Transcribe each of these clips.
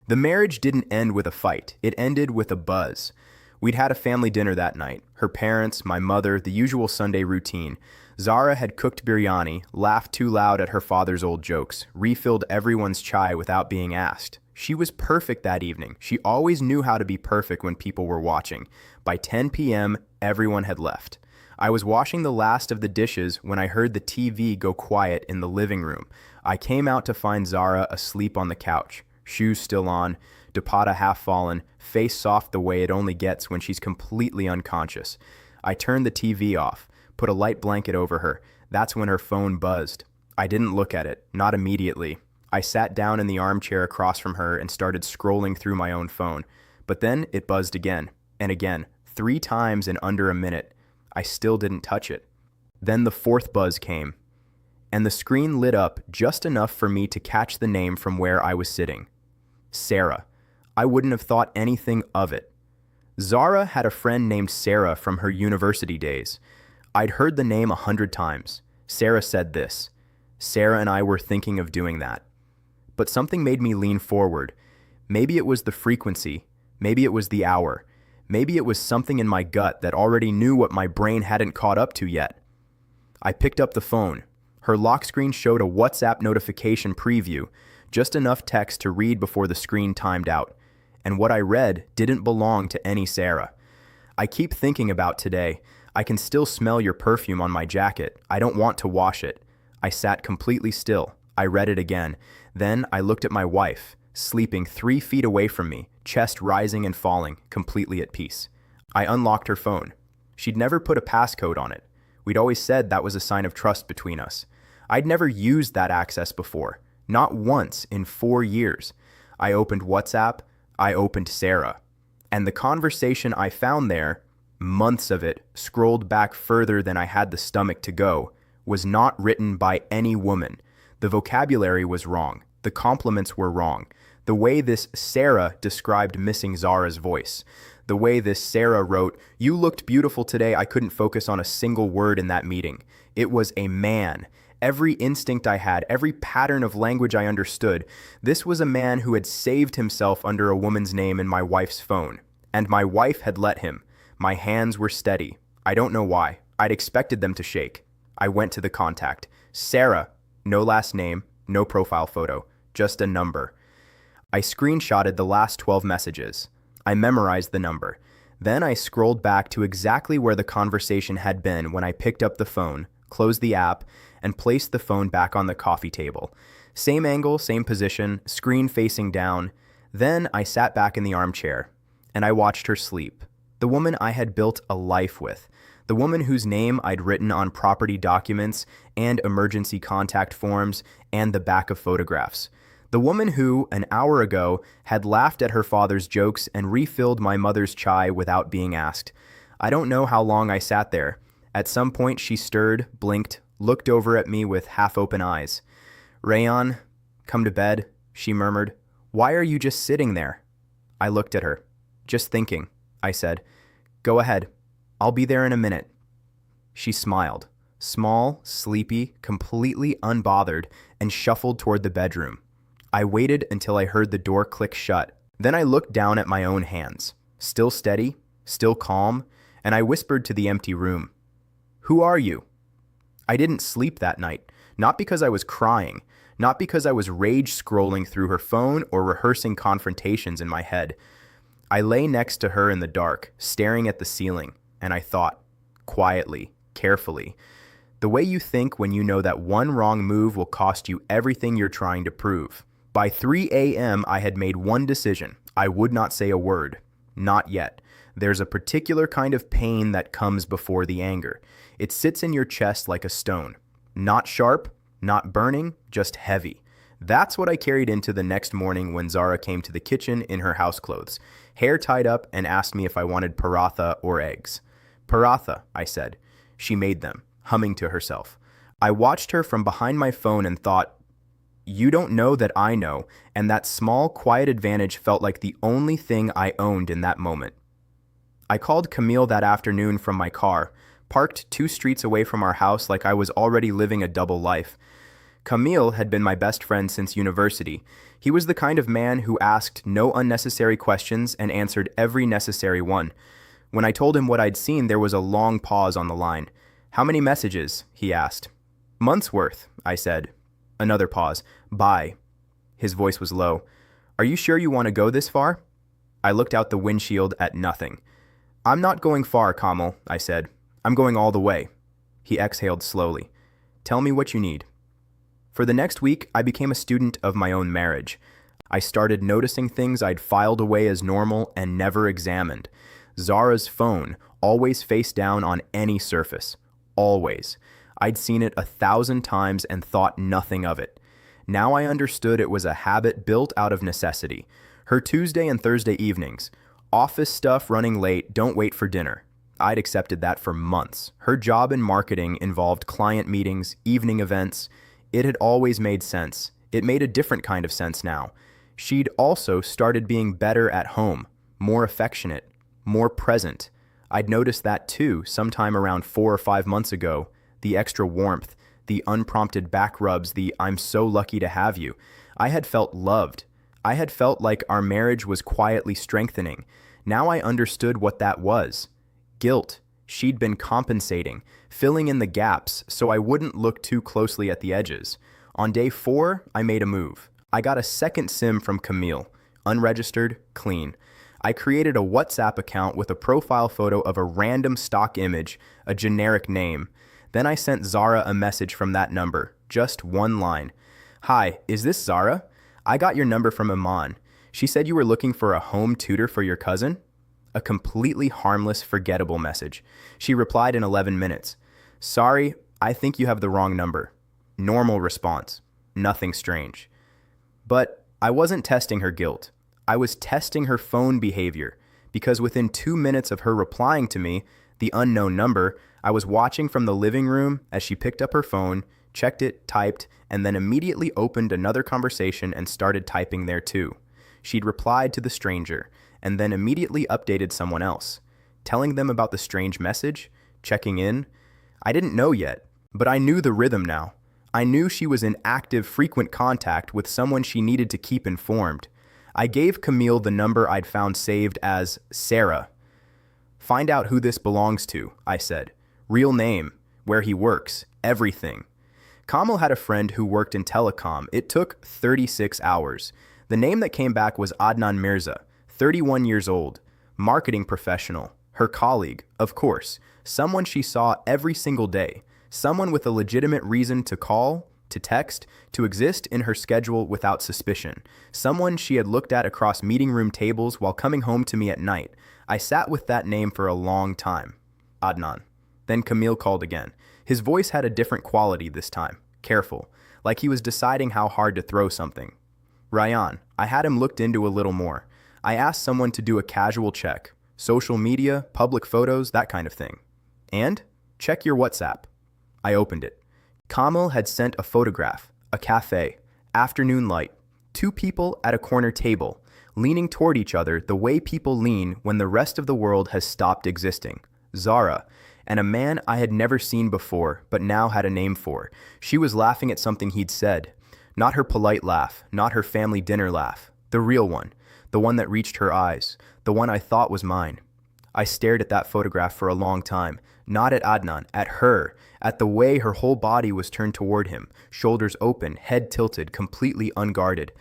The marriage didn't end with a fight. It ended with a buzz. We'd had a family dinner that night. Her parents, my mother, the usual Sunday routine. Zara had cooked biryani, laughed too loud at her father's old jokes, refilled everyone's chai without being asked. She was perfect that evening. She always knew how to be perfect when people were watching. By 10 p.m., everyone had left. I was washing the last of the dishes when I heard the TV go quiet in the living room. I came out to find Zara asleep on the couch, shoes still on, dupatta half fallen, face soft the way it only gets when she's completely unconscious. I turned the TV off, put a light blanket over her. That's when her phone buzzed. I didn't look at it, not immediately. I sat down in the armchair across from her and started scrolling through my own phone. But then it buzzed again, and again, 3 times in under a minute. I still didn't touch it. Then the 4th buzz came, and the screen lit up just enough for me to catch the name from where I was sitting. Sarah. I wouldn't have thought anything of it. Zara had a friend named Sarah from her university days. I'd heard the name 100 times. Sarah said this. Sarah and I were thinking of doing that. But something made me lean forward. Maybe it was the frequency. Maybe it was the hour. Maybe it was something in my gut that already knew what my brain hadn't caught up to yet. I picked up the phone. Her lock screen showed a WhatsApp notification preview, just enough text to read before the screen timed out. And what I read didn't belong to any Sarah. I keep thinking about today. I can still smell your perfume on my jacket. I don't want to wash it. I sat completely still. I read it again. Then I looked at my wife, sleeping 3 feet away from me, chest rising and falling, completely at peace. I unlocked her phone. She'd never put a passcode on it. We'd always said that was a sign of trust between us. I'd never used that access before, not once in 4 years. I opened WhatsApp. I opened Sarah. And the conversation I found there, months of it, scrolled back further than I had the stomach to go, was not written by any woman. The vocabulary was wrong. The compliments were wrong. The way this Sarah described missing Zara's voice. The way this Sarah wrote, "You looked beautiful today. I couldn't focus on a single word in that meeting." It was a man. Every instinct I had, every pattern of language I understood. This was a man who had saved himself under a woman's name in my wife's phone. And my wife had let him. My hands were steady. I don't know why. I'd expected them to shake. I went to the contact. Sarah. No last name, no profile photo, just a number. I screenshotted the last 12 messages. I memorized the number. Then I scrolled back to exactly where the conversation had been when I picked up the phone, closed the app, and placed the phone back on the coffee table. Same angle, same position, screen facing down. Then I sat back in the armchair, and I watched her sleep. The woman I had built a life with. The woman whose name I'd written on property documents and emergency contact forms and the back of photographs. The woman who, an hour ago, had laughed at her father's jokes and refilled my mother's chai without being asked. I don't know how long I sat there. At some point she stirred, blinked, looked over at me with half-open eyes. "Rayon, come to bed," she murmured. "Why are you just sitting there?" I looked at her. "Just thinking," I said. "Go ahead. I'll be there in a minute." She smiled, small, sleepy, completely unbothered, and shuffled toward the bedroom. I waited until I heard the door click shut. Then I looked down at my own hands, still steady, still calm, and I whispered to the empty room, "Who are you?" I didn't sleep that night, not because I was crying, not because I was rage scrolling through her phone or rehearsing confrontations in my head. I lay next to her in the dark, staring at the ceiling, and I thought, quietly, carefully, the way you think when you know that one wrong move will cost you everything you're trying to prove. By 3 a.m., I had made one decision. I would not say a word. Not yet. There's a particular kind of pain that comes before the anger. It sits in your chest like a stone. Not sharp, not burning, just heavy. That's what I carried into the next morning when Zara came to the kitchen in her house clothes, hair tied up, and asked me if I wanted paratha or eggs. "Paratha," I said. She made them, humming to herself. I watched her from behind my phone and thought, you don't know that I know, and that small, quiet advantage felt like the only thing I owned in that moment. I called Camille that afternoon from my car, parked 2 streets away from our house like I was already living a double life. Camille had been my best friend since university. He was the kind of man who asked no unnecessary questions and answered every necessary one. When I told him what I'd seen, there was a long pause on the line. "How many messages?" he asked. "Months worth," I said. Another pause. "Bye." His voice was low. "Are you sure you want to go this far?" I looked out the windshield at nothing. "I'm not going far, Kamal," I said. "I'm going all the way." He exhaled slowly. "Tell me what you need." For the next week, I became a student of my own marriage. I started noticing things I'd filed away as normal and never examined. Zara's phone, always face down on any surface. Always. I'd seen it 1,000 times and thought nothing of it. Now I understood it was a habit built out of necessity. Her Tuesday and Thursday evenings. Office stuff running late, don't wait for dinner. I'd accepted that for months. Her job in marketing involved client meetings, evening events. It had always made sense. It made a different kind of sense now. She'd also started being better at home, more affectionate, more present. I'd noticed that too, sometime around 4 or 5 months ago. The extra warmth, the unprompted back rubs, the "I'm so lucky to have you." I had felt loved. I had felt like our marriage was quietly strengthening. Now I understood what that was. Guilt. She'd been compensating, filling in the gaps so I wouldn't look too closely at the edges. On day 4, I made a move. I got a second SIM from Camille, unregistered, clean. I created a WhatsApp account with a profile photo of a random stock image, a generic name. Then I sent Zara a message from that number, just one line. "Hi, is this Zara? I got your number from Iman. She said you were looking for a home tutor for your cousin?" A completely harmless, forgettable message. She replied in 11 minutes. "Sorry, I think you have the wrong number." Normal response. Nothing strange. But I wasn't testing her guilt. I was testing her phone behavior, because within 2 minutes of her replying to me, the unknown number, I was watching from the living room as she picked up her phone, checked it, typed, and then immediately opened another conversation and started typing there too. She'd replied to the stranger, and then immediately updated someone else, telling them about the strange message, checking in. I didn't know yet, but I knew the rhythm now. I knew she was in active, frequent contact with someone she needed to keep informed. I gave Camille the number I'd found saved as Sarah. "Find out who this belongs to," I said. "Real name, where he works, everything." Kamal had a friend who worked in telecom. It took 36 hours. The name that came back was Adnan Mirza, 31 years old, marketing professional, her colleague, of course, someone she saw every single day, someone with a legitimate reason to call, to text, to exist in her schedule without suspicion, someone she had looked at across meeting room tables while coming home to me at night. I sat with that name for a long time. Adnan. Then Camille called again. His voice had a different quality this time, careful, like he was deciding how hard to throw something. "Ryan." I had him looked into a little more. I asked someone to do a casual check. Social media, public photos, that kind of thing. "And? Check your WhatsApp." I opened it. Kamal had sent a photograph, a cafe, afternoon light, 2 people at a corner table, leaning toward each other the way people lean when the rest of the world has stopped existing. Zara, and a man I had never seen before, but now had a name for. She was laughing at something he'd said. Not her polite laugh, not her family dinner laugh. The real one, the one that reached her eyes, the one I thought was mine. I stared at that photograph for a long time, not at Adnan, at her, at the way her whole body was turned toward him, shoulders open, head tilted, completely unguarded.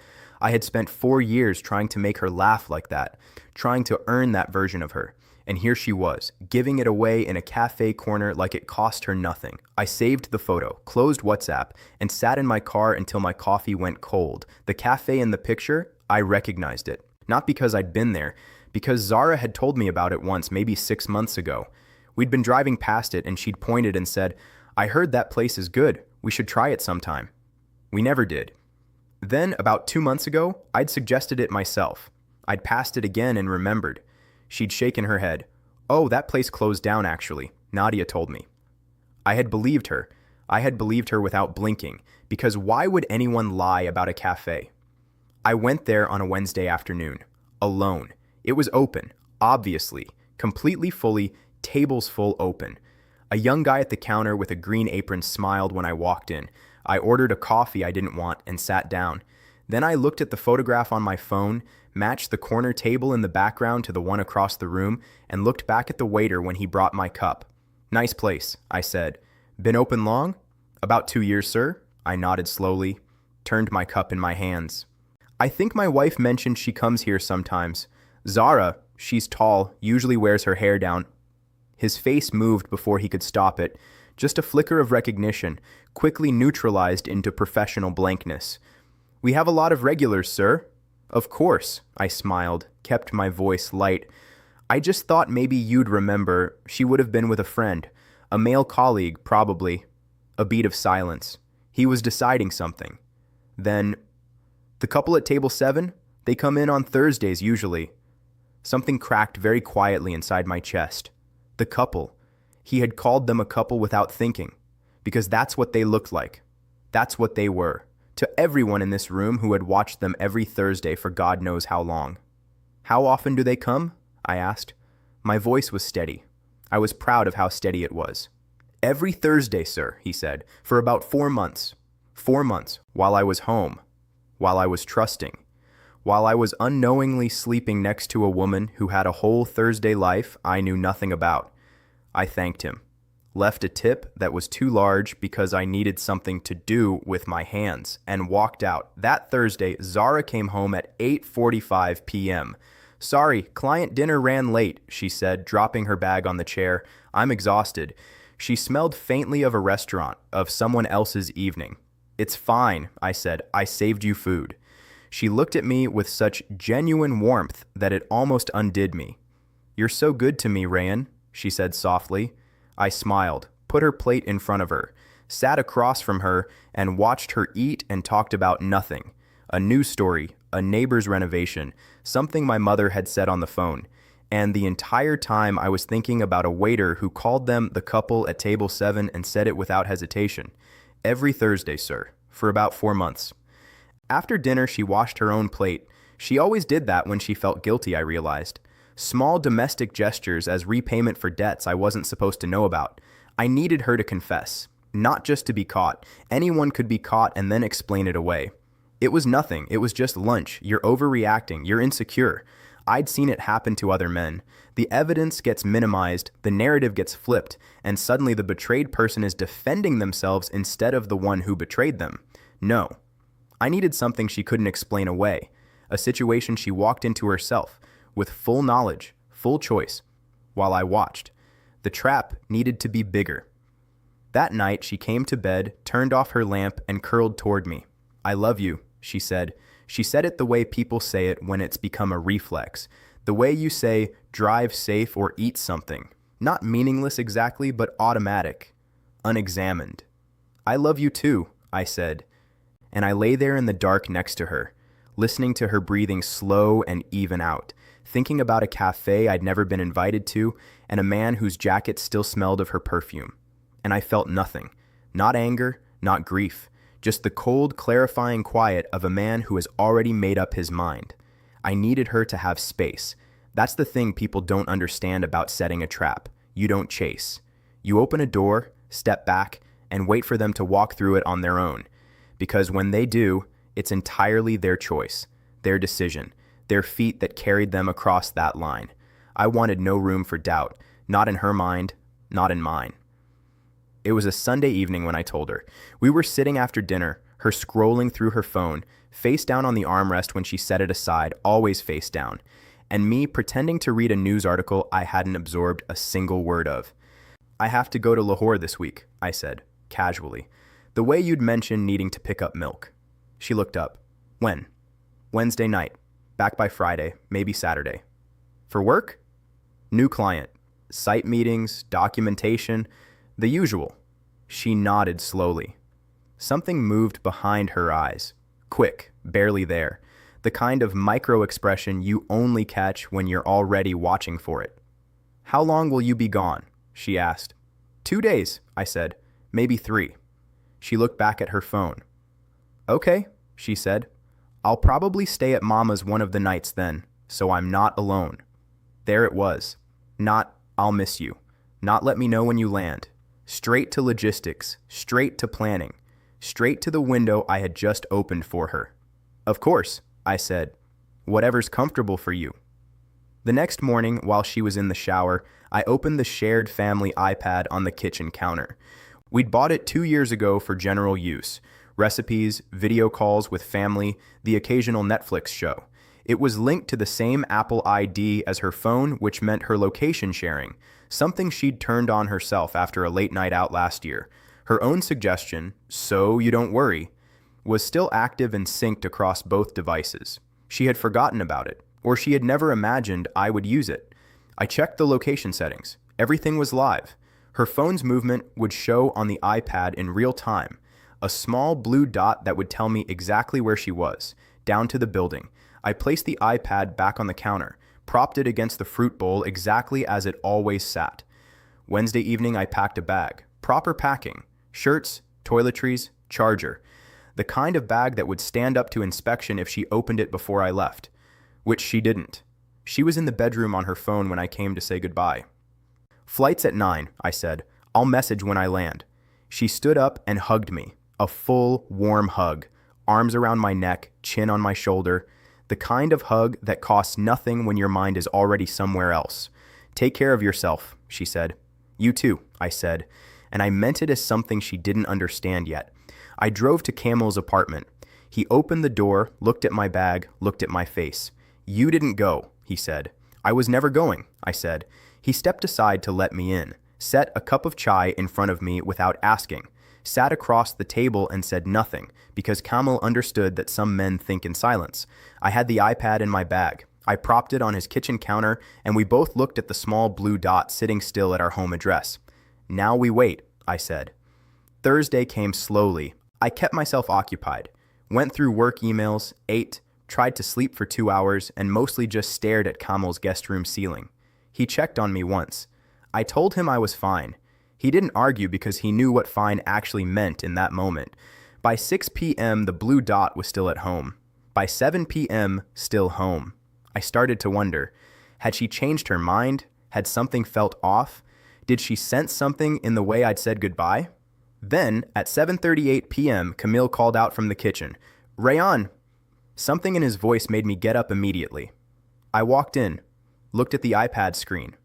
I had spent 4 years trying to make her laugh like that, trying to earn that version of her. And here she was, giving it away in a cafe corner like it cost her nothing. I saved the photo, closed WhatsApp, and sat in my car until my coffee went cold. The cafe in the picture, I recognized it. Not because I'd been there, because Zara had told me about it once, maybe 6 months ago. We'd been driving past it and she'd pointed and said, "I heard that place is good. We should try it sometime." We never did. Then, about 2 months ago, I'd suggested it myself. I'd passed it again and remembered. She'd shaken her head. "Oh, that place closed down actually," Nadia told me. I had believed her. I had believed her without blinking, because why would anyone lie about a cafe? I went there on a Wednesday afternoon, alone. It was open, obviously, completely fully, tables full open. A young guy at the counter with a green apron smiled when I walked in. I ordered a coffee I didn't want and sat down. Then I looked at the photograph on my phone, matched the corner table in the background to the one across the room, and looked back at the waiter when he brought my cup. "Nice place," I said. "Been open long?" "About 2 years, sir." I nodded slowly, turned my cup in my hands. "I think my wife mentioned she comes here sometimes. Zara, she's tall, usually wears her hair down." His face moved before he could stop it. Just a flicker of recognition, quickly neutralized into professional blankness. "We have a lot of regulars, sir." "Of course," I smiled, kept my voice light. "I just thought maybe you'd remember. She would have been with a friend. A male colleague, probably." A beat of silence. He was deciding something. Then, "The couple at table 7? They come in on Thursdays usually." Something cracked very quietly inside my chest. The couple. He had called them a couple without thinking, because that's what they looked like. That's what they were, to everyone in this room who had watched them every Thursday for God knows how long. "How often do they come?" I asked. My voice was steady. I was proud of how steady it was. "Every Thursday, sir," he said, "for about 4 months. 4 months, while I was home, while I was trusting, while I was unknowingly sleeping next to a woman who had a whole Thursday life I knew nothing about." I thanked him, left a tip that was too large because I needed something to do with my hands, and walked out. That Thursday, Zara came home at 8:45 p.m. "Sorry, client dinner ran late," she said, dropping her bag on the chair. "I'm exhausted." She smelled faintly of a restaurant, of someone else's evening. "It's fine," I said. "I saved you food." She looked at me with such genuine warmth that it almost undid me. "You're so good to me, Rayan," she said softly. I smiled, put her plate in front of her, sat across from her, and watched her eat and talked about nothing. A news story, a neighbor's renovation, something my mother had said on the phone. And the entire time I was thinking about a waiter who called them the couple at table 7 and said it without hesitation. "Every Thursday, sir," for about 4 months. After dinner, she washed her own plate. She always did that when she felt guilty, I realized. Small domestic gestures as repayment for debts I wasn't supposed to know about. I needed her to confess, not just to be caught. Anyone could be caught and then explain it away. It was nothing. It was just lunch. You're overreacting. You're insecure. I'd seen it happen to other men. The evidence gets minimized, the narrative gets flipped, and suddenly the betrayed person is defending themselves instead of the one who betrayed them. No. I needed something she couldn't explain away. A situation she walked into herself, with full knowledge, full choice, while I watched. The trap needed to be bigger. That night, she came to bed, turned off her lamp, and curled toward me. "I love you," she said. She said it the way people say it when it's become a reflex. The way you say, drive safe or eat something. Not meaningless exactly, but automatic. Unexamined. "I love you too," I said. And I lay there in the dark next to her, listening to her breathing slow and even out, thinking about a cafe I'd never been invited to, and a man whose jacket still smelled of her perfume. And I felt nothing. Not anger, not grief. Just the cold, clarifying quiet of a man who has already made up his mind. I needed her to have space. That's the thing people don't understand about setting a trap. You don't chase. You open a door, step back, and wait for them to walk through it on their own. Because when they do, it's entirely their choice, their decision, their feet that carried them across that line. I wanted no room for doubt, not in her mind, not in mine. It was a Sunday evening when I told her. We were sitting after dinner, her scrolling through her phone, face down on the armrest when she set it aside, always face down, and me pretending to read a news article I hadn't absorbed a single word of. "I have to go to Lahore this week," I said, casually. "The way you'd mentioned needing to pick up milk." She looked up. "When?" "Wednesday night. Back by Friday, maybe Saturday." "For work?" "New client. Site meetings, documentation, the usual." She nodded slowly. Something moved behind her eyes. Quick, barely there. The kind of micro-expression you only catch when you're already watching for it. "How long will you be gone?" she asked. 2 days, I said. "Maybe 3. She looked back at her phone. "Okay," she said. "I'll probably stay at Mama's one of the nights then, so I'm not alone." There it was. Not, "I'll miss you." Not, "let me know when you land." Straight to logistics, straight to planning. straight to the window I had just opened for her. "Of course," I said. "Whatever's comfortable for you." The next morning, while she was in the shower, I opened the shared family iPad on the kitchen counter. We'd bought it 2 years ago for general use. Recipes, video calls with family, the occasional Netflix show. It was linked to the same Apple ID as her phone, which meant her location sharing, something she'd turned on herself after a late night out last year. Her own suggestion, "so you don't worry," was still active and synced across both devices. She had forgotten about it, or she had never imagined I would use it. I checked the location settings. Everything was live. Her phone's movement would show on the iPad in real time, a small blue dot that would tell me exactly where she was, down to the building. I placed the iPad back on the counter, propped it against the fruit bowl exactly as it always sat. Wednesday evening, I packed a bag. Proper packing. Shirts, toiletries, charger. The kind of bag that would stand up to inspection if she opened it before I left. Which she didn't. She was in the bedroom on her phone when I came to say goodbye. "Flight's at 9, I said. "I'll message when I land." She stood up and hugged me. A full, warm hug. Arms around my neck, chin on my shoulder. The kind of hug that costs nothing when your mind is already somewhere else. "Take care of yourself," she said. "You too," I said, and I meant it as something she didn't understand yet. I drove to Camille's apartment. He opened the door, looked at my bag, looked at my face. "You didn't go," he said. "I was never going," I said. He stepped aside to let me in, set a cup of chai in front of me without asking, sat across the table and said nothing, because Camille understood that some men think in silence. I had the iPad in my bag. I propped it on his kitchen counter, and we both looked at the small blue dot sitting still at our home address. "Now we wait," I said. Thursday came slowly. I kept myself occupied, went through work emails, ate, tried to sleep for 2 hours, and mostly just stared at Camille's guest room ceiling. He checked on me once. I told him I was fine. He didn't argue because he knew what fine actually meant in that moment. By 6 p.m., the blue dot was still at home. By 7 p.m., still home. I started to wonder, had she changed her mind? Had something felt off? Did she sense something in the way I'd said goodbye? Then, at 7:38 p.m., Camille called out from the kitchen, "Rayon!" Something in his voice made me get up immediately. I walked in, looked at the iPad screen.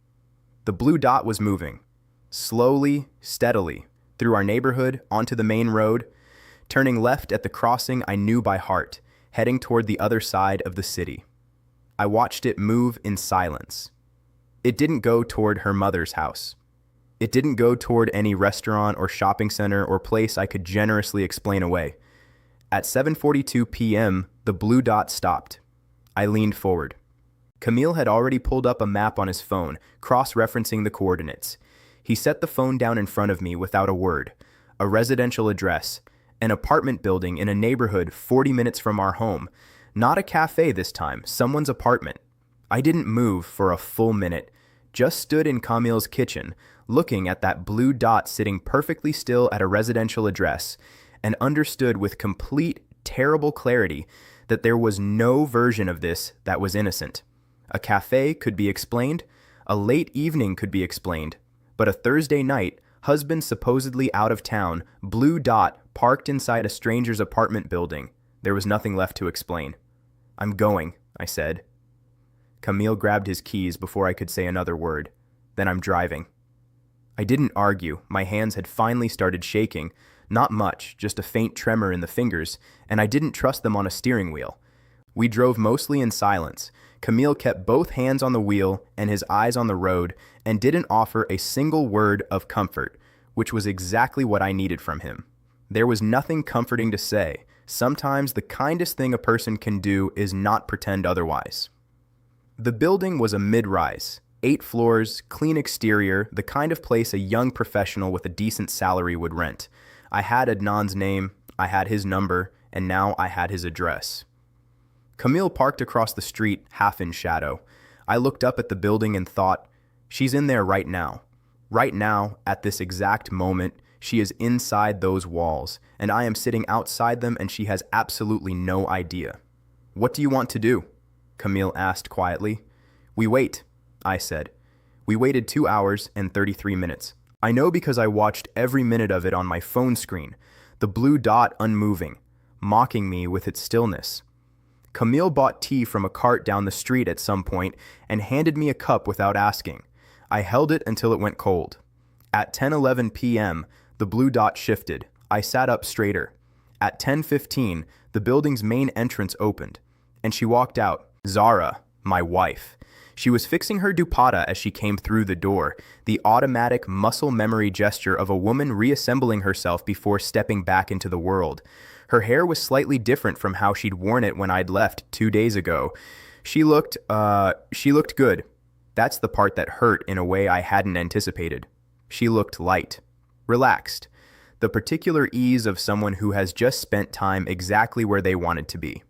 The blue dot was moving, slowly, steadily, through our neighborhood, onto the main road, turning left at the crossing I knew by heart, heading toward the other side of the city. I watched it move in silence. It didn't go toward her mother's house. It didn't go toward any restaurant or shopping center or place I could generously explain away. At 7:42 p.m., the blue dot stopped. I leaned forward. Camille had already pulled up a map on his phone, cross-referencing the coordinates. He set the phone down in front of me without a word. A residential address, an apartment building in a neighborhood 40 minutes from our home. Not a cafe this time, someone's apartment. I didn't move for a full minute, just stood in Camille's kitchen, looking at that blue dot sitting perfectly still at a residential address, and understood with complete, terrible clarity that there was no version of this that was innocent. A cafe could be explained, a late evening could be explained, but a Thursday night, husband supposedly out of town, blue dot parked inside a stranger's apartment building, there was nothing left to explain. "I'm going," I said. Camille grabbed his keys before I could say another word. "Then I'm driving." I didn't argue. My hands had finally started shaking. Not much, just a faint tremor in the fingers, and I didn't trust them on a steering wheel. We drove mostly in silence. Camille kept both hands on the wheel and his eyes on the road and didn't offer a single word of comfort, which was exactly what I needed from him. There was nothing comforting to say. Sometimes the kindest thing a person can do is not pretend otherwise. The building was a mid-rise. 8 floors, clean exterior, the kind of place a young professional with a decent salary would rent. I had Adnan's name, I had his number, and now I had his address. Camille parked across the street, half in shadow. I looked up at the building and thought, she's in there right now. Right now, at this exact moment, she is inside those walls, and I am sitting outside them and she has absolutely no idea. "What do you want to do?" Camille asked quietly. "We wait," I said. We waited 2 hours and 33 minutes. I know because I watched every minute of it on my phone screen. the blue dot unmoving, mocking me with its stillness. Camille bought tea from a cart down the street at some point and handed me a cup without asking. I held it until it went cold. At 10:11 p.m., the blue dot shifted. I sat up straighter. At 10:15, the building's main entrance opened, and she walked out. Zara, my wife. She was fixing her dupatta as she came through the door, the automatic muscle memory gesture of a woman reassembling herself before stepping back into the world. Her hair was slightly different from how she'd worn it when I'd left 2 days ago. She looked good. That's the part that hurt in a way I hadn't anticipated. She looked light, relaxed, the particular ease of someone who has just spent time exactly where they wanted to be.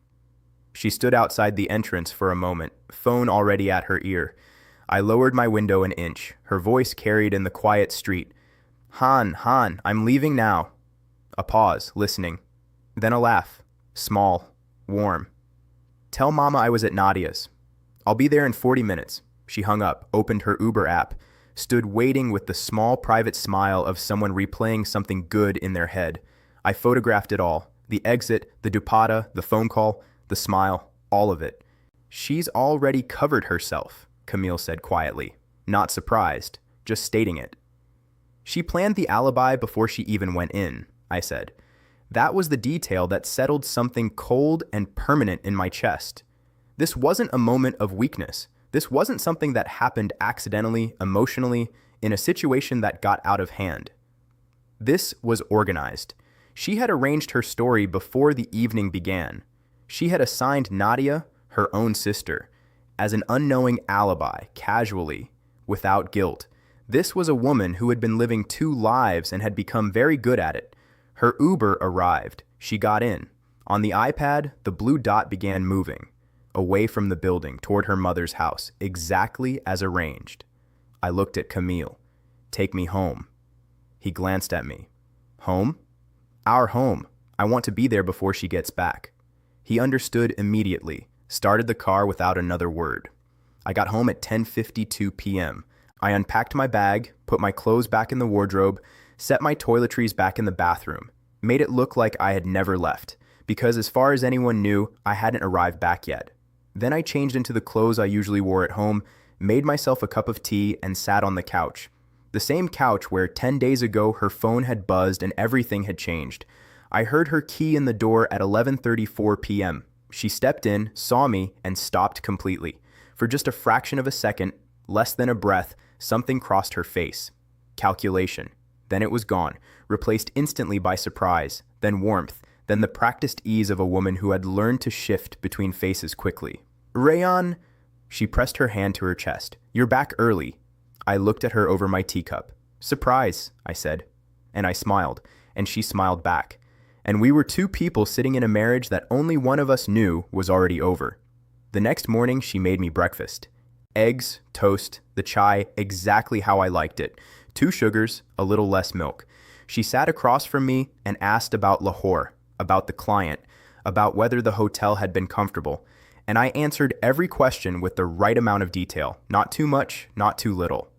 She stood outside the entrance for a moment, phone already at her ear. I lowered my window an inch, her voice carried in the quiet street. Han, I'm leaving now. A pause, listening. Then a laugh, small, warm. Tell Mama I was at Nadia's. I'll be there in 40 minutes. She hung up, opened her Uber app, stood waiting with the small private smile of someone replaying something good in their head. I photographed it all. The exit, the dupatta, the phone call, the smile, all of it. She's already covered herself, Camille said quietly, not surprised, just stating it. She planned the alibi before she even went in, I said. That was the detail that settled something cold and permanent in my chest. This wasn't a moment of weakness. This wasn't something that happened accidentally, emotionally, in a situation that got out of hand. This was organized. She had arranged her story before the evening began. She had assigned Nadia, her own sister, as an unknowing alibi, casually, without guilt. This was a woman who had been living 2 lives and had become very good at it. Her Uber arrived. She got in. On the iPad, the blue dot began moving, away from the building, toward her mother's house, exactly as arranged. I looked at Camille. Take me home. He glanced at me. Home? Our home. I want to be there before she gets back. He understood immediately, started the car without another word. I got home at 10:52 p.m. I unpacked my bag, put my clothes back in the wardrobe, set my toiletries back in the bathroom, made it look like I had never left, because as far as anyone knew, I hadn't arrived back yet. Then I changed into the clothes I usually wore at home, made myself a cup of tea, and sat on the couch. The same couch where 10 days ago her phone had buzzed and everything had changed. I heard her key in the door at 11:34 p.m. She stepped in, saw me, and stopped completely. For just a fraction of a second, less than a breath, something crossed her face. Calculation. Then it was gone, replaced instantly by surprise, then warmth, then the practiced ease of a woman who had learned to shift between faces quickly. Rayon, she pressed her hand to her chest. You're back early. I looked at her over my teacup. Surprise, I said. And I smiled, and she smiled back. And we were 2 people sitting in a marriage that only one of us knew was already over. The next morning, she made me breakfast. Eggs, toast, the chai, exactly how I liked it. 2 sugars, a little less milk. She sat across from me and asked about Lahore, about the client, about whether the hotel had been comfortable, and I answered every question with the right amount of detail, not too much, not too little.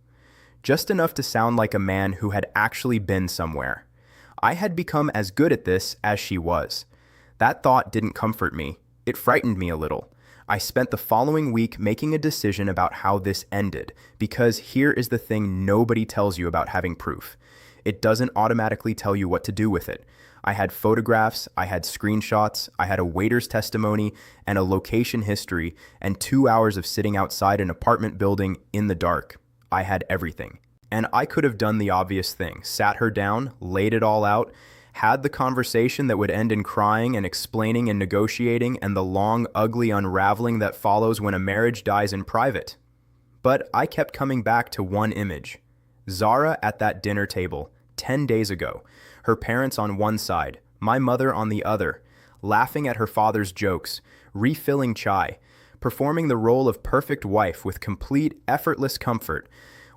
Just enough to sound like a man who had actually been somewhere. I had become as good at this as she was. That thought didn't comfort me. It frightened me a little. I spent the following week making a decision about how this ended, because here is the thing nobody tells you about having proof. It doesn't automatically tell you what to do with it. I had photographs, I had screenshots, I had a waiter's testimony and a location history and 2 hours of sitting outside an apartment building in the dark. I had everything. And I could have done the obvious thing, sat her down, laid it all out, had the conversation that would end in crying and explaining and negotiating and the long, ugly unraveling that follows when a marriage dies in private. But I kept coming back to one image. Zara at that dinner table, 10 days ago, her parents on one side, my mother on the other, laughing at her father's jokes, refilling chai, performing the role of perfect wife with complete, effortless comfort,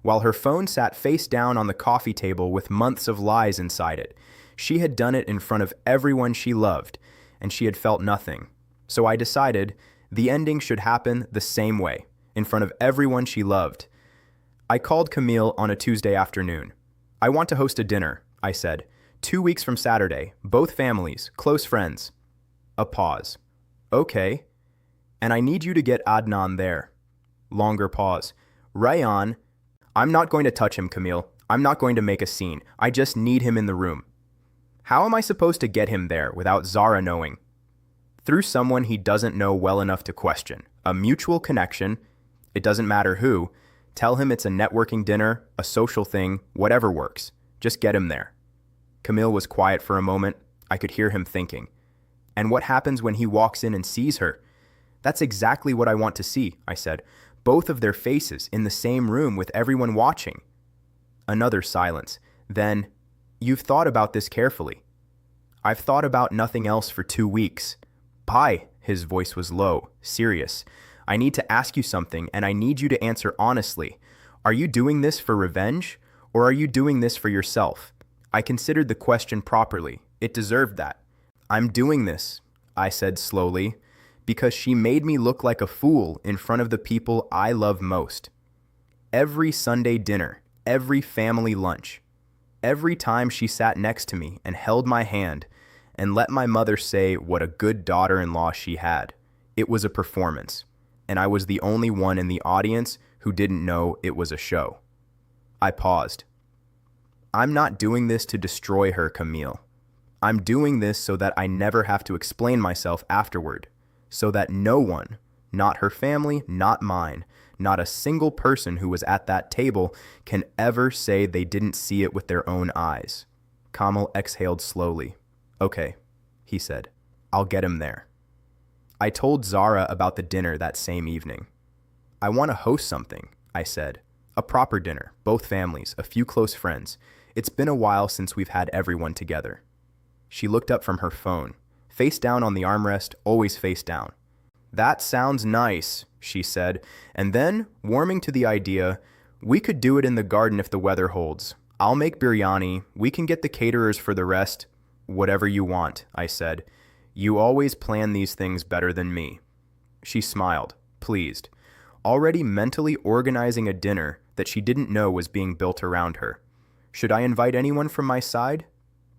while her phone sat face down on the coffee table with months of lies inside it. She had done it in front of everyone she loved, and she had felt nothing. So I decided the ending should happen the same way, in front of everyone she loved. I called Camille on a Tuesday afternoon. I want to host a dinner, I said. 2 weeks from Saturday, both families, close friends. A pause. Okay. And I need you to get Adnan there. Longer pause. Rayan, I'm not going to touch him, Camille. I'm not going to make a scene. I just need him in the room. How am I supposed to get him there without Zara knowing? Through someone he doesn't know well enough to question. A mutual connection. It doesn't matter who. Tell him it's a networking dinner, a social thing, whatever works. Just get him there. Camille was quiet for a moment. I could hear him thinking. And what happens when he walks in and sees her? That's exactly what I want to see, I said. Both of their faces in the same room with everyone watching. Another silence. Then, you've thought about this carefully. I've thought about nothing else for 2 weeks. Pai, his voice was low, serious. I need to ask you something, and I need you to answer honestly. Are you doing this for revenge, or are you doing this for yourself? I considered the question properly. It deserved that. I'm doing this, I said slowly, because she made me look like a fool in front of the people I love most. Every Sunday dinner, every family lunch, every time she sat next to me and held my hand and let my mother say what a good daughter-in-law she had. It was a performance, and I was the only one in the audience who didn't know it was a show. I paused. I'm not doing this to destroy her, Camille. I'm doing this so that I never have to explain myself afterward, so that no one, not her family, not mine, not a single person who was at that table, can ever say they didn't see it with their own eyes. Kamal exhaled slowly. Okay, he said. I'll get him there. I told Zara about the dinner that same evening. I want to host something, I said. A proper dinner, both families, a few close friends. It's been a while since we've had everyone together. She looked up from her phone, face down on the armrest, always face down. That sounds nice, she said, and then, warming to the idea, we could do it in the garden if the weather holds. I'll make biryani, we can get the caterers for the rest. Whatever you want, I said. You always plan these things better than me. She smiled, pleased, already mentally organizing a dinner that she didn't know was being built around her. Should I invite anyone from my side?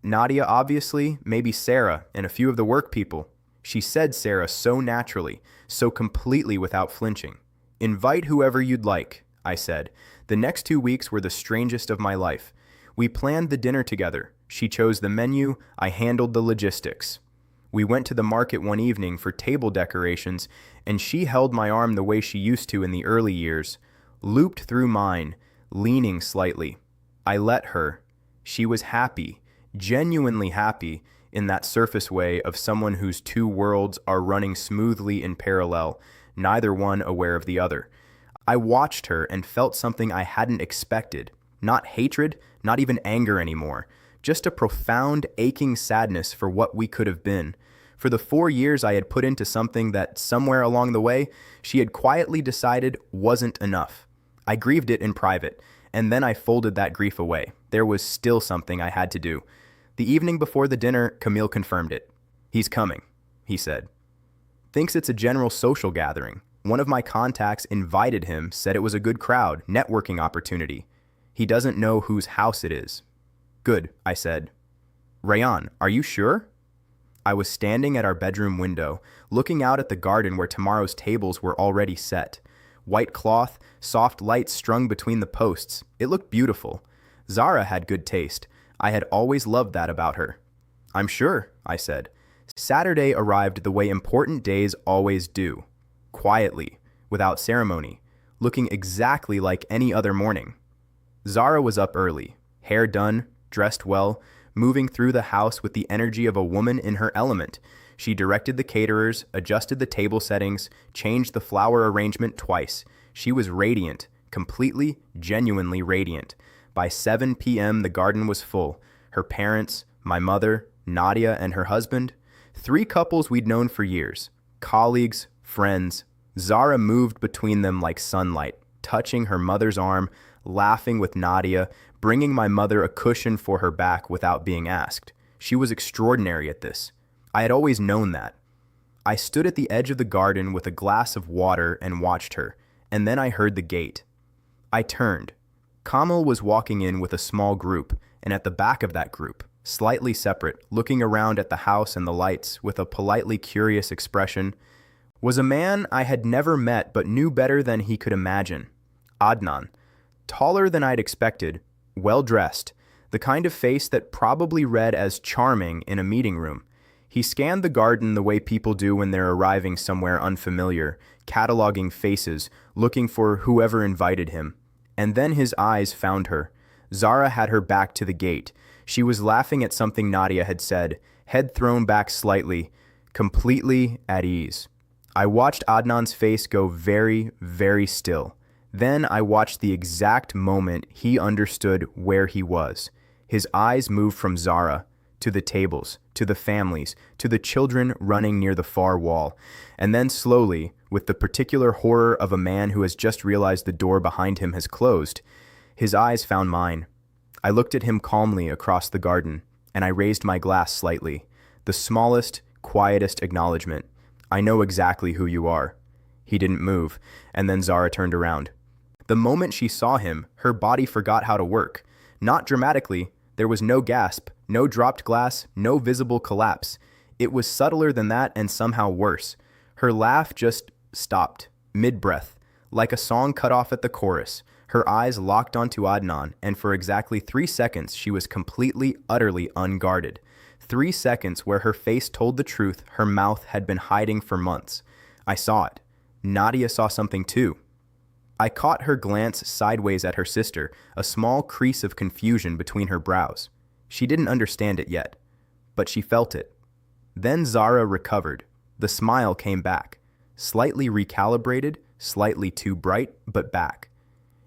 Nadia, obviously, maybe Sarah, and a few of the work people. She said Sarah so naturally, so completely without flinching. Invite whoever you'd like, I said. The next 2 weeks were the strangest of my life. We planned the dinner together. She chose the menu, I handled the logistics. We went to the market one evening for table decorations, and she held my arm the way she used to in the early years, looped through mine, leaning slightly. I let her. She was happy, genuinely happy, in that surface way of someone whose two worlds are running smoothly in parallel, neither one aware of the other. I watched her and felt something I hadn't expected. Not hatred, not even anger anymore. Just a profound, aching sadness for what we could have been. For the 4 years I had put into something that, somewhere along the way, she had quietly decided wasn't enough. I grieved it in private, and then I folded that grief away. There was still something I had to do. The evening before the dinner, Camille confirmed it. He's coming, he said. Thinks it's a general social gathering. One of my contacts invited him, said it was a good crowd, networking opportunity. He doesn't know whose house it is. Good, I said. Rayan, are you sure? I was standing at our bedroom window, looking out at the garden where tomorrow's tables were already set. White cloth, soft lights strung between the posts. It looked beautiful. Zara had good taste. I had always loved that about her. I'm sure, I said. Saturday arrived the way important days always do. Quietly, without ceremony, looking exactly like any other morning. Zara was up early, hair done, dressed well, moving through the house with the energy of a woman in her element. She directed the caterers, adjusted the table settings, changed the flower arrangement twice. She was radiant, completely, genuinely radiant. By 7 p.m. the garden was full. Her parents, my mother, Nadia, and her husband. 3 couples we'd known for years. Colleagues, friends. Zara moved between them like sunlight, touching her mother's arm, laughing with Nadia, bringing my mother a cushion for her back without being asked. She was extraordinary at this. I had always known that. I stood at the edge of the garden with a glass of water and watched her, and then I heard the gate. I turned. Kamal was walking in with a small group, and at the back of that group, slightly separate, looking around at the house and the lights with a politely curious expression, was a man I had never met but knew better than he could imagine. Adnan. Taller than I'd expected, well-dressed, the kind of face that probably read as charming in a meeting room. He scanned the garden the way people do when they're arriving somewhere unfamiliar, cataloging faces, looking for whoever invited him. And then his eyes found her. Zara had her back to the gate. She was laughing at something Nadia had said, head thrown back slightly, completely at ease. I watched Adnan's face go very, very still. Then I watched the exact moment he understood where he was. His eyes moved from Zara to the tables, to the families, to the children running near the far wall, and then slowly, with the particular horror of a man who has just realized the door behind him has closed, his eyes found mine. I looked at him calmly across the garden, and I raised my glass slightly. The smallest, quietest acknowledgement. I know exactly who you are. He didn't move, and then Zara turned around. The moment she saw him, her body forgot how to work. Not dramatically. There was no gasp, no dropped glass, no visible collapse. It was subtler than that and somehow worse. Her laugh just stopped, mid-breath, like a song cut off at the chorus. Her eyes locked onto Adnan, and for exactly 3 seconds she was completely, utterly unguarded. 3 seconds where her face told the truth her mouth had been hiding for months. I saw it. Nadia saw something too. I caught her glance sideways at her sister, a small crease of confusion between her brows. She didn't understand it yet, but she felt it. Then Zara recovered. The smile came back, slightly recalibrated, slightly too bright, but back.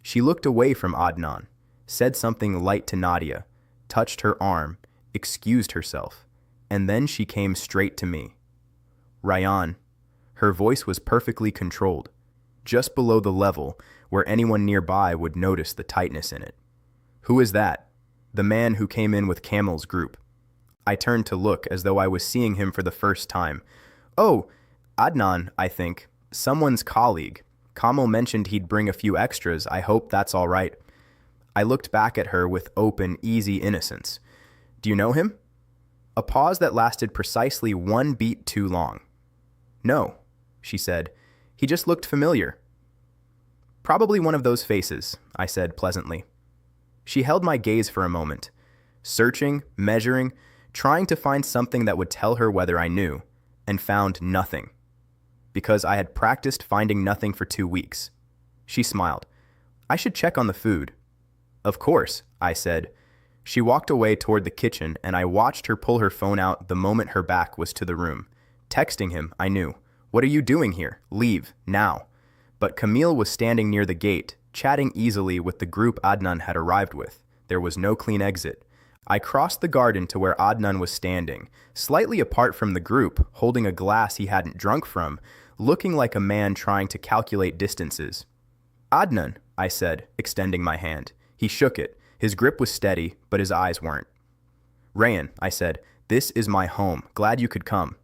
She looked away from Adnan, said something light to Nadia, touched her arm, excused herself, and then she came straight to me. Ryan. Her voice was perfectly controlled, just below the level where anyone nearby would notice the tightness in it. Who is that? The man who came in with Kamal's group. I turned to look as though I was seeing him for the first time. Oh, Adnan, I think. Someone's colleague. Kamal mentioned he'd bring a few extras. I hope that's all right. I looked back at her with open, easy innocence. Do you know him? A pause that lasted precisely 1 beat too long. No, she said. He just looked familiar. Probably one of those faces, I said pleasantly. She held my gaze for a moment, searching, measuring, trying to find something that would tell her whether I knew, and found nothing. Because I had practiced finding nothing for 2 weeks. She smiled. I should check on the food. Of course, I said. She walked away toward the kitchen, and I watched her pull her phone out the moment her back was to the room. Texting him, I knew. What are you doing here? Leave, now. But Camille was standing near the gate, chatting easily with the group Adnan had arrived with. There was no clean exit. I crossed the garden to where Adnan was standing, slightly apart from the group, holding a glass he hadn't drunk from, looking like a man trying to calculate distances. Adnan, I said, extending my hand. He shook it. His grip was steady, but his eyes weren't. Rayan, I said, this is my home. Glad you could come.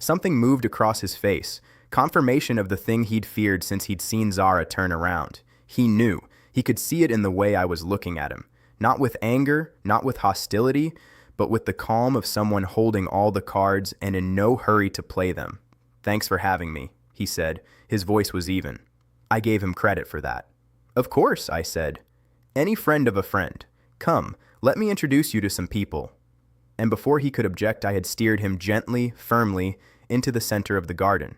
Something moved across his face, confirmation of the thing he'd feared since he'd seen Zara turn around. He knew. He could see it in the way I was looking at him. Not with anger, not with hostility, but with the calm of someone holding all the cards and in no hurry to play them. Thanks for having me, he said. His voice was even. I gave him credit for that. Of course, I said. Any friend of a friend. Come, let me introduce you to some people. And before he could object, I had steered him gently, firmly, into the center of the garden.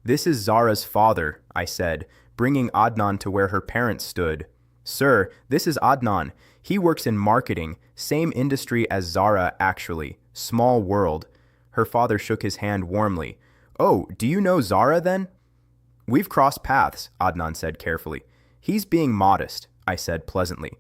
This is Zara's father, I said, bringing Adnan to where her parents stood. Sir, this is Adnan. He works in marketing, same industry as Zara, actually. Small world. Her father shook his hand warmly. Oh, do you know Zara then? We've crossed paths, Adnan said carefully. He's being modest, I said pleasantly.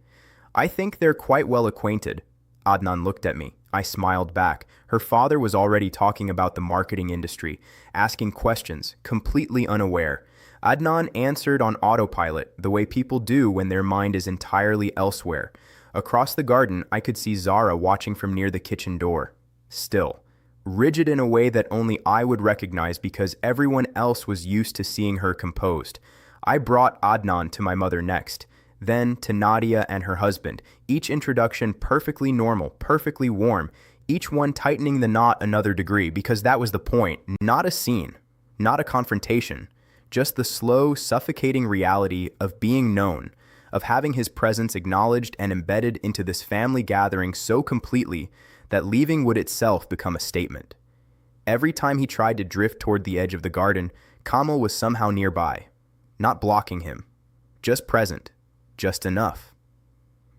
I think they're quite well acquainted. Adnan looked at me. I smiled back. Her father was already talking about the marketing industry, asking questions, completely unaware. Adnan answered on autopilot, the way people do when their mind is entirely elsewhere. Across the garden, I could see Zara watching from near the kitchen door. Still. Rigid in a way that only I would recognize because everyone else was used to seeing her composed. I brought Adnan to my mother next. then to Nadia and her husband, each introduction perfectly normal, perfectly warm, each one tightening the knot another degree, because that was the point. Not a scene, not a confrontation, just the slow, suffocating reality of being known, of having his presence acknowledged and embedded into this family gathering so completely that leaving would itself become a statement. Every time he tried to drift toward the edge of the garden, Kamal was somehow nearby, not blocking him, just present, just enough.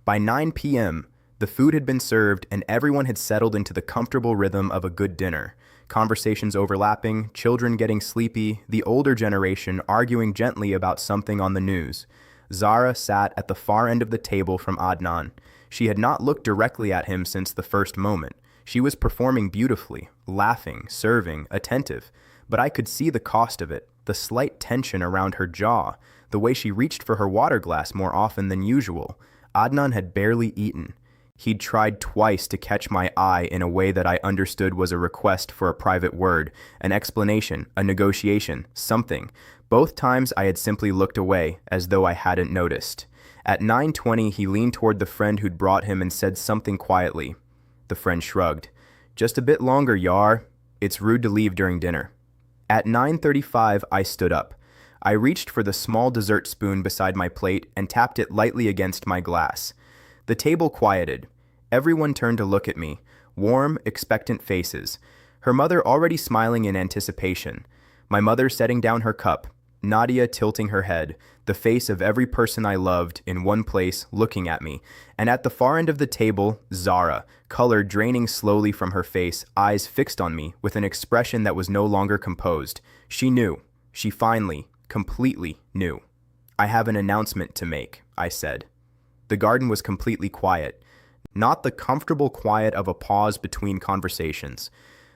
By 9 p.m., the food had been served and everyone had settled into the comfortable rhythm of a good dinner, conversations overlapping, children getting sleepy, the older generation arguing gently about something on the news. Zara sat at the far end of the table from Adnan. She had not looked directly at him since the first moment. She was performing beautifully, laughing, serving, attentive, but I could see the cost of it, the slight tension around her jaw, the way she reached for her water glass more often than usual. Adnan had barely eaten. He'd tried twice to catch my eye in a way that I understood was a request for a private word, an explanation, a negotiation, something. Both times I had simply looked away, as though I hadn't noticed. At 9:20, he leaned toward the friend who'd brought him and said something quietly. The friend shrugged. "Just a bit longer, Yar. It's rude to leave during dinner." At 9:35, I stood up. I reached for the small dessert spoon beside my plate and tapped it lightly against my glass. The table quieted. Everyone turned to look at me, warm, expectant faces. Her mother already smiling in anticipation. My mother setting down her cup, Nadia tilting her head, the face of every person I loved in one place looking at me, and at the far end of the table, Zara, color draining slowly from her face, eyes fixed on me with an expression that was no longer composed. She knew. She finally, completely knew. "I have an announcement to make," I said. The garden was completely quiet. Not the comfortable quiet of a pause between conversations.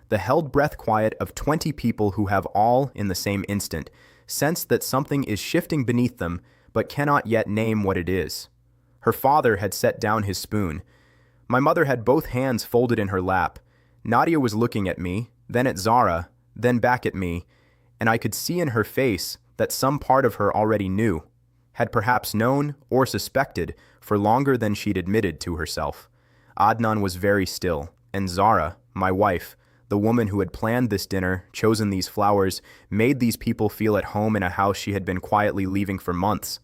The held breath quiet of 20 people who have all, in the same instant, sensed that something is shifting beneath them, but cannot yet name what it is. Her father had set down his spoon. My mother had both hands folded in her lap. Nadia was looking at me, then at Zara, then back at me, and I could see in her face that some part of her already knew, had perhaps known or suspected for longer than she'd admitted to herself. Adnan was very still, and Zara, my wife, the woman who had planned this dinner, chosen these flowers, made these people feel at home in a house she had been quietly leaving for months.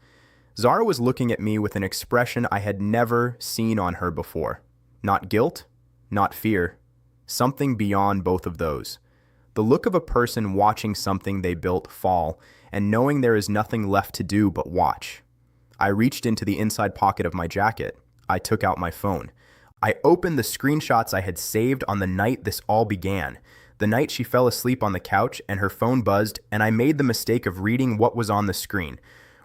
Zara was looking at me with an expression I had never seen on her before. Not guilt, not fear. Something beyond both of those. The look of a person watching something they built fall, and knowing there is nothing left to do but watch. I reached into the inside pocket of my jacket. I took out my phone. I opened the screenshots I had saved on the night this all began, the night she fell asleep on the couch and her phone buzzed, and I made the mistake of reading what was on the screen.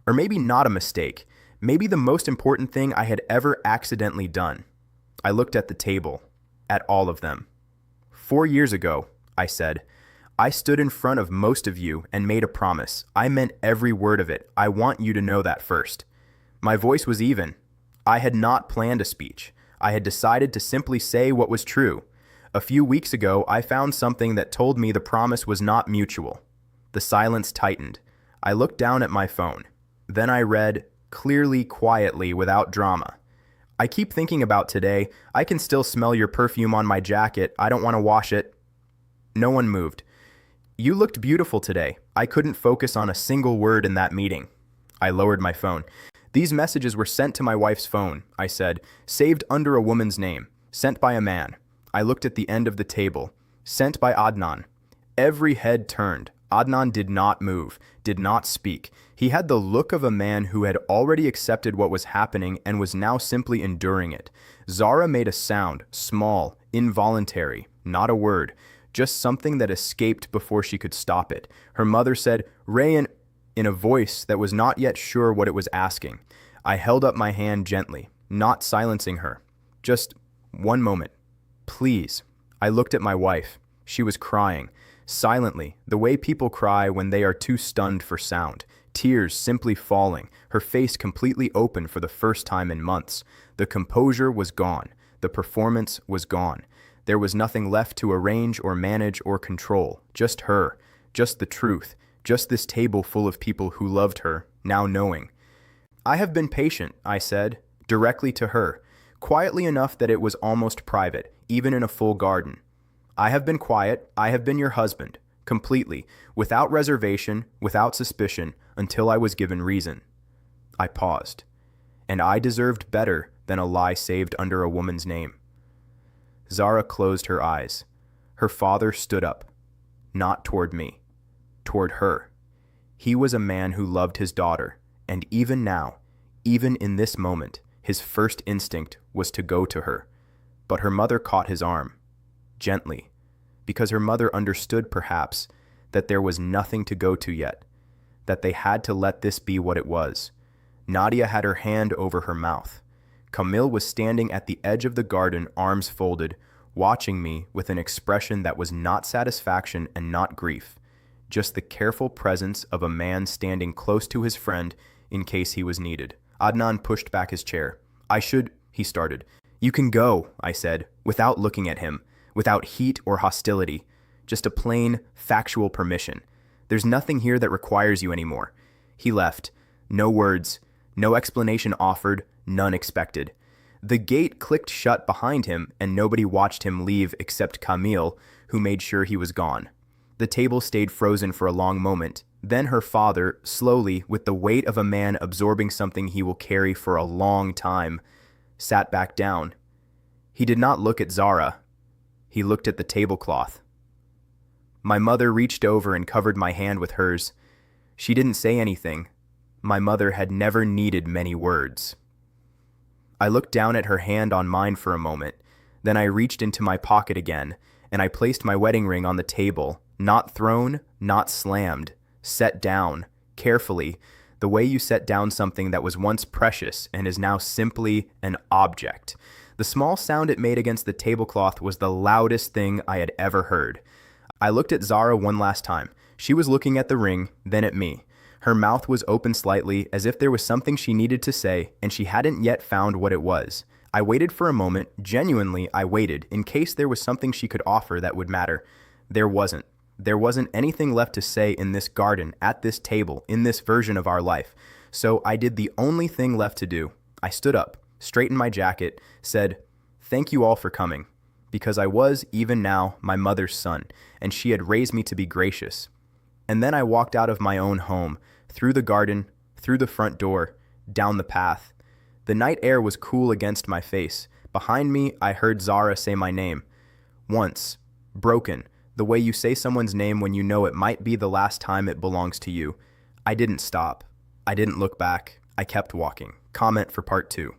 Or maybe not a mistake, maybe the most important thing I had ever accidentally done. I looked at the table, at all of them. 4 years ago, I said, I stood in front of most of you and made a promise. I meant every word of it. I want you to know that first. My voice was even. I had not planned a speech. I had decided to simply say what was true. A few weeks ago, I found something that told me the promise was not mutual. The silence tightened. I looked down at my phone. Then I read, clearly, quietly, without drama. I keep thinking about today. I can still smell your perfume on my jacket. I don't want to wash it. No one moved. You looked beautiful today. I couldn't focus on a single word in that meeting. I lowered my phone. These messages were sent to my wife's phone, I said, saved under a woman's name, sent by a man. I looked at the end of the table, sent by Adnan. Every head turned. Adnan did not move, did not speak. He had the look of a man who had already accepted what was happening and was now simply enduring it. Zara made a sound, small, involuntary, not a word, just something that escaped before she could stop it. Her mother said, Rayan, in a voice that was not yet sure what it was asking. I held up my hand gently, not silencing her. Just one moment. Please. I looked at my wife. She was crying, silently, the way people cry when they are too stunned for sound. Tears simply falling, her face completely open for the first time in months. The composure was gone. The performance was gone. There was nothing left to arrange or manage or control. Just her. Just the truth. Just this table full of people who loved her, now knowing. I have been patient, I said, directly to her, quietly enough that it was almost private, even in a full garden. I have been quiet, I have been your husband, completely, without reservation, without suspicion, until I was given reason. I paused. And I deserved better than a lie saved under a woman's name. Zara closed her eyes. Her father stood up. Not toward me. Toward her. He was a man who loved his daughter, and even now, even in this moment, his first instinct was to go to her. But her mother caught his arm. Gently. Because her mother understood, perhaps, that there was nothing to go to yet. That they had to let this be what it was. Nadia had her hand over her mouth. Camille was standing at the edge of the garden, arms folded, watching me with an expression that was not satisfaction and not grief, just the careful presence of a man standing close to his friend in case he was needed. Adnan pushed back his chair. He started. You can go, I said, without looking at him, without heat or hostility, just a plain, factual permission. There's nothing here that requires you anymore. He left. No words, no explanation offered, none expected. The gate clicked shut behind him, and nobody watched him leave except Camille, who made sure he was gone. The table stayed frozen for a long moment. Then her father, slowly, with the weight of a man absorbing something he will carry for a long time, sat back down. He did not look at Zara. He looked at the tablecloth. My mother reached over and covered my hand with hers. She didn't say anything. My mother had never needed many words. I looked down at her hand on mine for a moment. Then I reached into my pocket again, and I placed my wedding ring on the table, not thrown, not slammed, set down, carefully, the way you set down something that was once precious and is now simply an object. The small sound it made against the tablecloth was the loudest thing I had ever heard. I looked at Zara one last time. She was looking at the ring, then at me. Her mouth was open slightly, as if there was something she needed to say, and she hadn't yet found what it was. I waited for a moment. Genuinely, I waited, in case there was something she could offer that would matter. There wasn't. There wasn't anything left to say in this garden, at this table, in this version of our life. So I did the only thing left to do. I stood up, straightened my jacket, said, "Thank you all for coming," because I was, even now, my mother's son, and she had raised me to be gracious. And then I walked out of my own home, through the garden, through the front door, down the path. The night air was cool against my face. Behind me, I heard Zara say my name. Once. Broken. The way you say someone's name when you know it might be the last time it belongs to you. I didn't stop. I didn't look back. I kept walking. Comment for part 2.